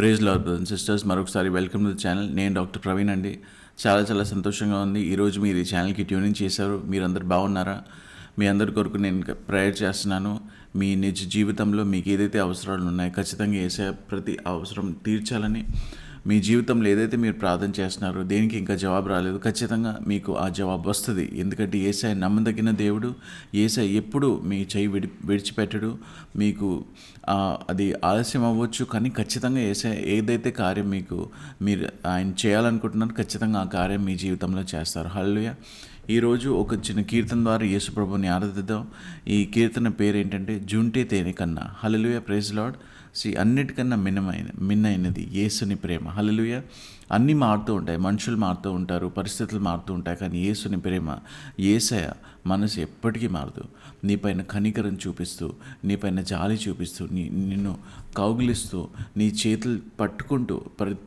Praise lord brothers and sisters, మరొకసారి welcome to the channel. నేను doctor Praveen అండి. చాలా సంతోషంగా ఉంది. ఈరోజు మీరు ఈ ఛానల్కి ట్యూనింగ్ చేశారు. మీరందరూ బాగున్నారా? మీ అందరి కొరకు నేను ప్రేయర్ చేస్తున్నాను. మీ నిజ జీవితంలో మీకు ఏదైతే అవసరాలు ఉన్నాయో ఖచ్చితంగా యేసయ్య ప్రతి అవసరం తీర్చాలని, మీ జీవితంలో ఏదైతే మీరు ప్రార్థన చేస్తున్నారో దేనికి ఇంకా జవాబు రాలేదు, ఖచ్చితంగా మీకు ఆ జవాబు వస్తుంది. ఎందుకంటే యేసయ్య నమ్మదగిన దేవుడు. యేసయ్య ఎప్పుడు మీ చెయ్యి విడిచిపెట్టడు. మీకు అది ఆలస్యం అవ్వచ్చు, కానీ ఖచ్చితంగా యేసయ్య ఏదైతే కార్యం మీరు ఆయన చేయాలనుకుంటున్నారో ఖచ్చితంగా ఆ కార్యం మీ జీవితంలో చేస్తారు. హల్లెలూయా. ఈరోజు ఒక చిన్న కీర్తన ద్వారా యేసు ప్రభుని ఆరాధిద్దాం. ఈ కీర్తన పేరు ఏంటంటే జుంటే తేనె కన్నా. హల్లెలూయా, ప్రైజ్ లార్డ్. అన్నిటికన్నా మిన్నైనది యేసుని ప్రేమ. హల్లెలూయా. అన్నీ మారుతూ ఉంటాయి, మనుషులు మారుతూ ఉంటారు, పరిస్థితులు మారుతూ ఉంటాయి, కానీ యేసుని ప్రేమ, యేసయ్య మనసు ఎప్పటికీ మారదు. నీపైన కనికరం చూపిస్తూ, నీపైన జాలి చూపిస్తూ, నిన్ను కౌగిలిస్తూ, నీ చేతులు పట్టుకుంటూ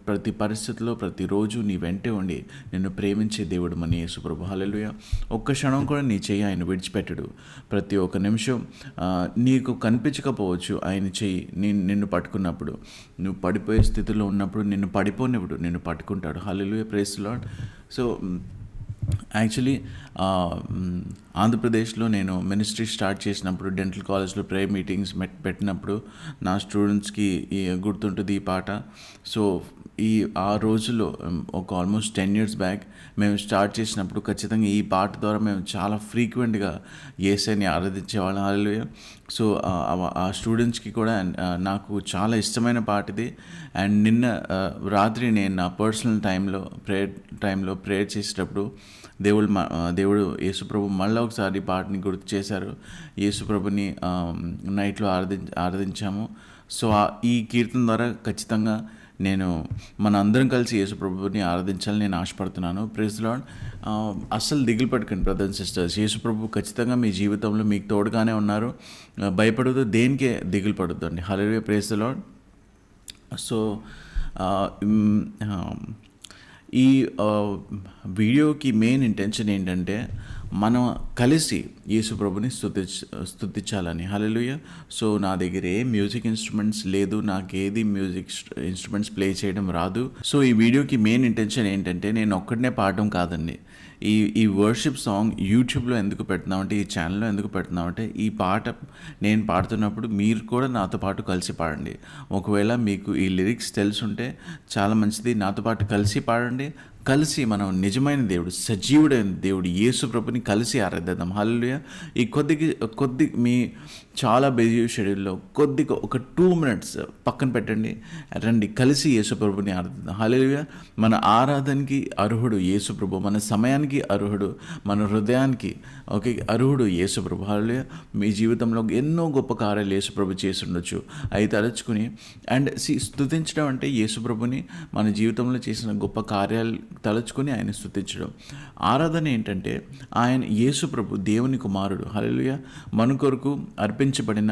ప్రతి పరిస్థితిలో ప్రతిరోజు నీ వెంటే ఉండి నిన్ను ప్రేమించే దేవుడు మన యేసు ప్రభు. హల్లెలూయా. ఒక్క క్షణం కూడా నీ చెయ్యి ఆయన విడిచిపెట్టడు. ప్రతి ఒక్క నిమిషం నీకు కనిపించకపోవచ్చు ఆయన చెయ్యి నిన్ను పట్టుకున్నప్పుడు. నువ్వు పడిపోయే స్థితిలో ఉన్నప్పుడు నిన్ను పడిపోనివ్వడు, నిన్ను పట్టుకుంటాడు. Hallelujah, praise the lord. So actually ఆంధ్రప్రదేశ్లో నేను మినిస్ట్రీ స్టార్ట్ చేసినప్పుడు డెంటల్ కాలేజ్లో ప్రేయర్ మీటింగ్స్ పెట్టినప్పుడు నా స్టూడెంట్స్కి గుర్తుంటుంది ఈ పాట. సో ఆ రోజుల్లో ఒక ఆల్మోస్ట్ 10 years బ్యాక్ మేము స్టార్ట్ చేసినప్పుడు ఖచ్చితంగా ఈ పాట ద్వారా మేము చాలా ఫ్రీక్వెంట్గా యేసయ్యని ఆరాధించేవాళ్ళం. హల్లెలూయా. సో ఆ స్టూడెంట్స్కి కూడా నాకు చాలా ఇష్టమైన పాట ఇది. అండ్ నిన్న రాత్రి నేను నా పర్సనల్ టైంలో ప్రేయర్ చేసేటప్పుడు దేవుడు యేసుప్రభు మళ్ళీ ఒకసారి పాటని గుర్తు చేశారు. యేసుప్రభుని నైట్లో ఆరాధించాము. సో ఈ కీర్తన ద్వారా ఖచ్చితంగా మన అందరం కలిసి యేసుప్రభుని ఆరాధించాలని నేను ఆశపడుతున్నాను. Praise the lord. అస్సలు దిగులు పడకండి బ్రదర్స్ అండ్ సిస్టర్స్. యేసుప్రభు ఖచ్చితంగా మీ జీవితంలో మీకు తోడుగానే ఉన్నారు. భయపడదు, దేనికే దిగులు పడద్దు అండి. హల్లెలూయా, ప్రైజ్ ది లార్డ్. సో ఈ వీడియోకి మెయిన్ ఇంటెన్షన్ ఏంటంటే మనం కలిసి యేసు ప్రభుని స్తుతించాలని. హల్లెలూయా. సో నా దగ్గర ఏ మ్యూజిక్ ఇన్స్ట్రుమెంట్స్ లేదు, నాకేది మ్యూజిక్ ఇన్స్ట్రుమెంట్స్ ప్లే చేయడం రాదు. సో ఈ వీడియోకి మెయిన్ ఇంటెన్షన్ ఏంటంటే నేను ఒక్కడనే పాడడం కాదండి. ఈ వర్షిప్ సాంగ్ యూట్యూబ్లో ఎందుకు పెడుతున్నామంటే, ఈ ఛానల్లో ఎందుకు పెడుతున్నామంటే, ఈ పాట నేను పాడుతున్నప్పుడు మీరు కూడా నాతో పాటు కలిసి పాడండి. ఒకవేళ మీకు ఈ లిరిక్స్ తెలుసుంటే చాలా మంచిది. నాతో పాటు కలిసి పాడండి. కలిసి మనం నిజమైన దేవుడు, సజీవుడైన దేవుడు యేసు ప్రభుని కలిసి ఆరాధిద్దాం. హల్లెలూయా. ఈ కొద్ది మీ చాలా బిజీ షెడ్యూల్లో కొద్దిగా ఒక 2 minutes పక్కన పెట్టండి, రండి కలిసి యేసు ప్రభుని ఆరాధిద్దాం. హల్లెలూయా. మన ఆరాధనకి అర్హుడు యేసు ప్రభు, మన సమయానికి అర్హుడు, మన హృదయానికి అర్హుడు యేసు ప్రభు. హల్లెలూయా. మీ జీవితంలో ఎన్నో గొప్ప కార్యాలు యేసు ప్రభు చేసి ఉండొచ్చు. అవి తలుచుకుని అండ్ స్తుతించడం అంటే యేసు ప్రభుని మన జీవితంలో చేసిన గొప్ప కార్యాలు తలుచుకుని ఆయన స్తుతించడం. ఆరాధన ఏంటంటే ఆయన యేసు ప్రభు దేవుని కుమారుడు. హల్లెలూయా. మన కొరకు అర్పించబడిన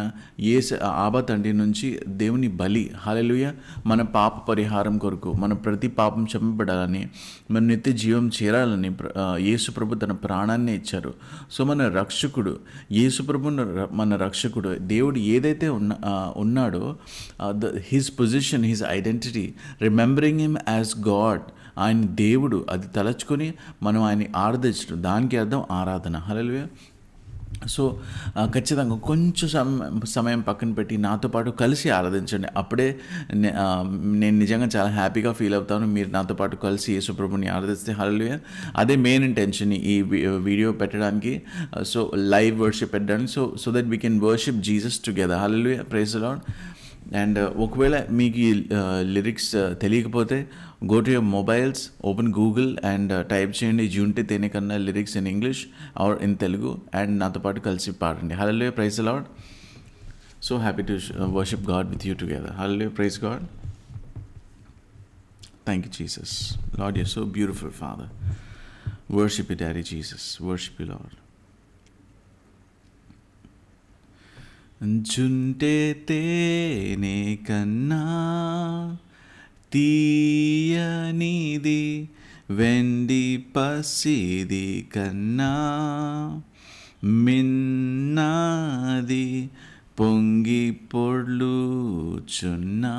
ఆబా తండ్రి నుంచి దేవుని బలి. హల్లెలూయా. మన పాప పరిహారం కొరకు, మన ప్రతి పాపం క్షమింపబడాలని, మన నిత్య జీవం చేరాలని యేసు ప్రభు తన ప్రాణాన్ని ఇచ్చారు. సో మన రక్షకుడు యేసు ప్రభు, మన రక్షకుడు. దేవుడు ఏదైతే ఉన్నాడో his position, his identity, remembering him as God, ఆయన దేవుడు, అది తలచుకొని మనం ఆయన్ని ఆరాధించడం, దానికి అర్థం ఆరాధన. హల్లెలూయా. సో ఖచ్చితంగా కొంచెం సమయం పక్కన పెట్టి నాతో పాటు కలిసి ఆరాధించండి. అప్పుడే నేను నిజంగా చాలా హ్యాపీగా ఫీల్ అవుతాను, మీరు నాతో పాటు కలిసి యేసు ప్రభుని ఆరాధిస్తే. హల్లెలూయా. అదే మెయిన్ ఇంటెన్షన్ ఈ వీడియో పెట్టడానికి. సో లైవ్ వర్షిప్ పెట్టడానికి, so that we can worship Jesus together. Hallelujah, praise the lord. And ఒకవేళ మీకు ఈ లిరిక్స్ తెలియకపోతే go to your mobiles, open Google and type చేయండి జుంటే తేనె కన్నా lyrics in English or in Telugu and నాతో పాటు కలిసి పాడండి. Hallelujah, praise the lord. So happy to worship God with you together. Hallelujah, praise God. Thank you, Jesus. Lord, you're so beautiful, Father. Worship you, Daddy Jesus. Worship you, Lord. జుంటే తేనె కన్నా తీయనిది, వెండి పసిది కన్నా మిన్నది, పొంగి పొర్లుచున్నా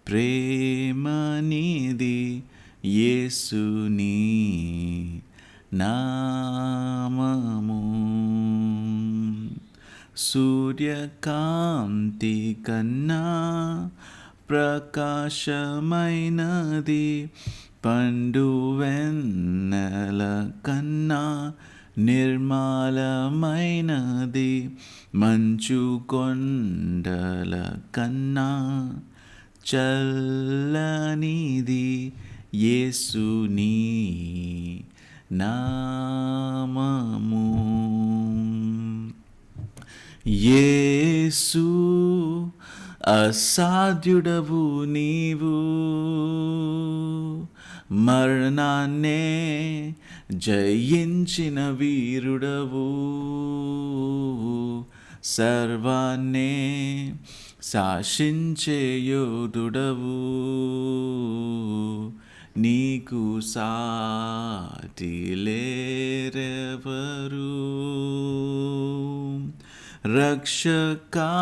ప్రేమనిది యేసుని నామము. సూర్యకాంతి కన్నా ప్రకాశమైనది, పండు వెన్నెల కన్నా నిర్మలమైనది, మంచు కొండల కన్నా చల్లనిది యేసుని నామము. యేసు అసాధ్యుడవు నీవు, మరణాన్నే జయించిన వీరుడవు, సర్వాన్నే శాసించే యోధుడవు, నీకు సాటి లేరెవరు. రక్షకా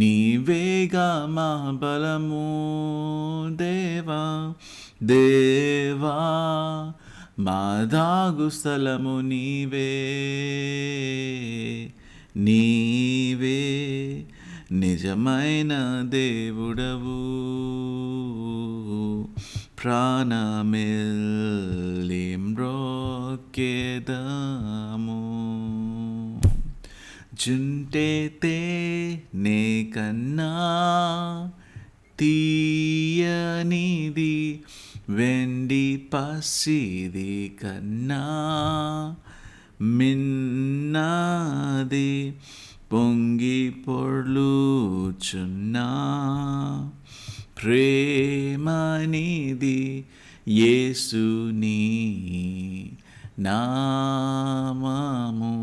నీవేగా మా బలము, దేవా దేవా మా దాగు స్థలము నీవే, నీవే నిజమైన దేవుడవు, ప్రాణమెల్లి మ్రొక్కెదము. జుంటెతే నే కన్నా తీయనిది, వెండి పసిది కన్నా మిన్నది, పొంగి పొర్లుచున్నా ప్రేమనిది యేసుని నామము.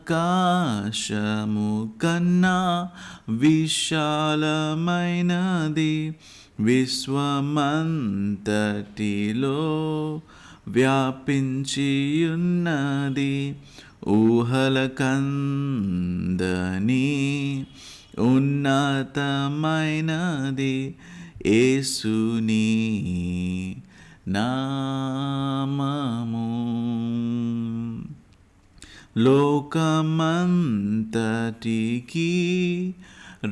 ఆకాశము కన్నా విశాలమైనది, విశ్వమంతటిలో వ్యాపించియున్నది, ఊహల కందని ఉన్నతమైనది యేసుని నామము. లోకమంతటికి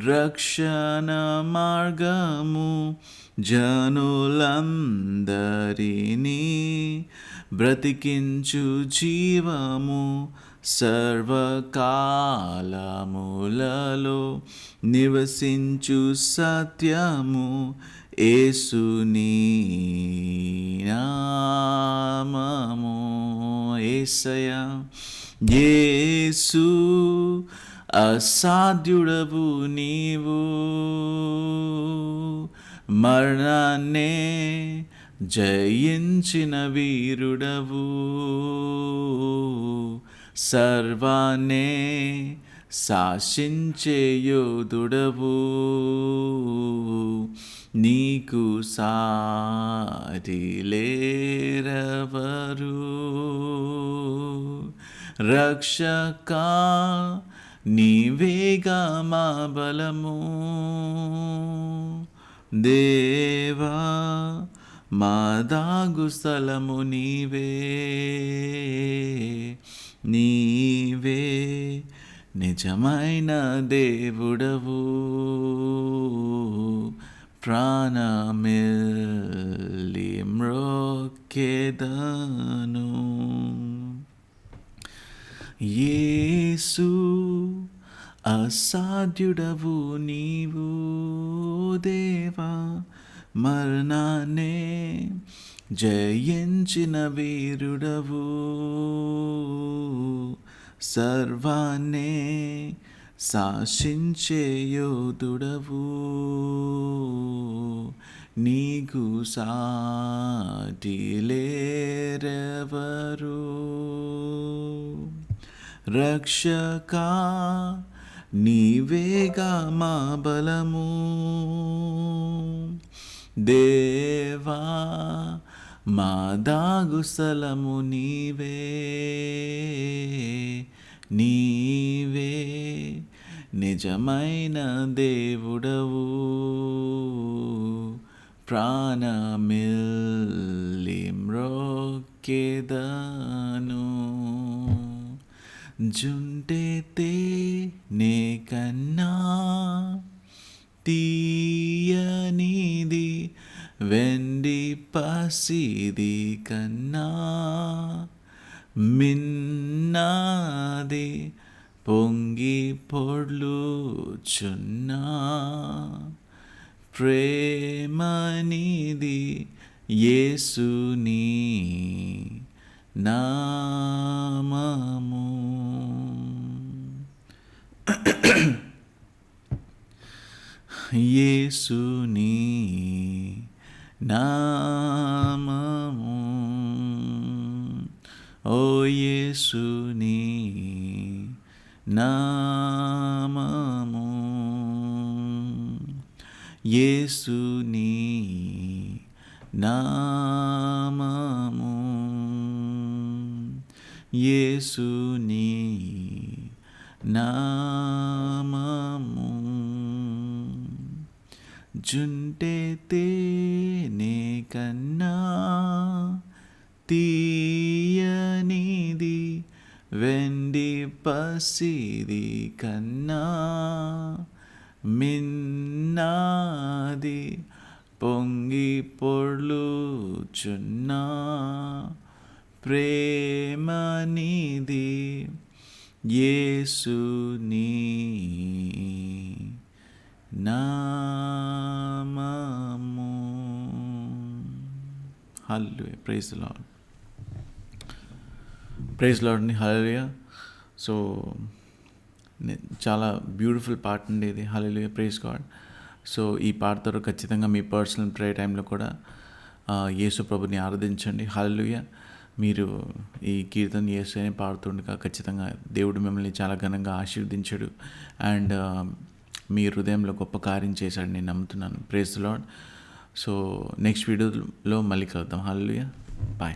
రక్షణ మార్గము, జనులందరినీ బ్రతికించు జీవము, సర్వకాలములలో నివసించు సత్యము యేసుని నామము. యేసయ్యా యేసు అసాధ్యుడవు నీవు, మరణాన్నే జయించిన వీరుడవు, సర్వాన్నే శాసించే యోధుడవు, నీకు సాటి లేరెవరు. రక్షకా నీవేగా మా బలము, దేవా మా దాగు స్థలము నీవే, నీవే నిజమైన దేవుడవు, ప్రాణమెల్లి మ్రొక్కెదను. యేసు అసాధ్యుడవు నీవు, దేవా మరణాన్నే జయించిన వీరుడవు, సర్వాన్నే శాసించే యోధుడవు, నీకు సాటి లేరెవరు. రక్షకా నీవేగా మా బలము, దేవా మా దాగు స్థలము నీవే, నీవే నిజమైన దేవుడవు ప్రాణమిల్లి మ్రొక్కెదను. జుంటెతే నే కన్నా తీయనిది వెండి పసిది కన్నా మిన్నాది పొంగి పొర్లుచున్నా ప్రేమనిది యేసుని నామము. యేసుని నామము, ఓ యేసుని నామము, యేసుని నామము, యేసుని నామము. జుంటెతే నే కన్నా తీయనిది వెండి పసిది కన్నా మిన్నాది పొంగి పొర్లుచున్నా ప్రేమనిది యేసుని నామము. Hallelujah. Praise the lord. Praise లార్డ్ని. హల్లెలూయా. సో చాలా బ్యూటిఫుల్ పాట అండి ఇది. హల్లెలూయా. Praise God. సో ఈ పాటతో ఖచ్చితంగా మీ పర్సనల్ ప్రేయర్ టైంలో కూడా యేసు ప్రభుని ఆరాధించండి. హల్లెలూయా. మీరు ఈ కీర్తన యేసు అని పాడుతుండగా ఖచ్చితంగా దేవుడు మిమ్మల్ని చాలా ఘనంగా ఆశీర్వదించాడు అండ్ మీ హృదయంలో గొప్ప కార్యం చేశాడు నేను నమ్ముతున్నాను. Praise the lord. So next వీడియోలో మళ్ళీ కలుద్దాం. హల్లెలూయా. బాయ్.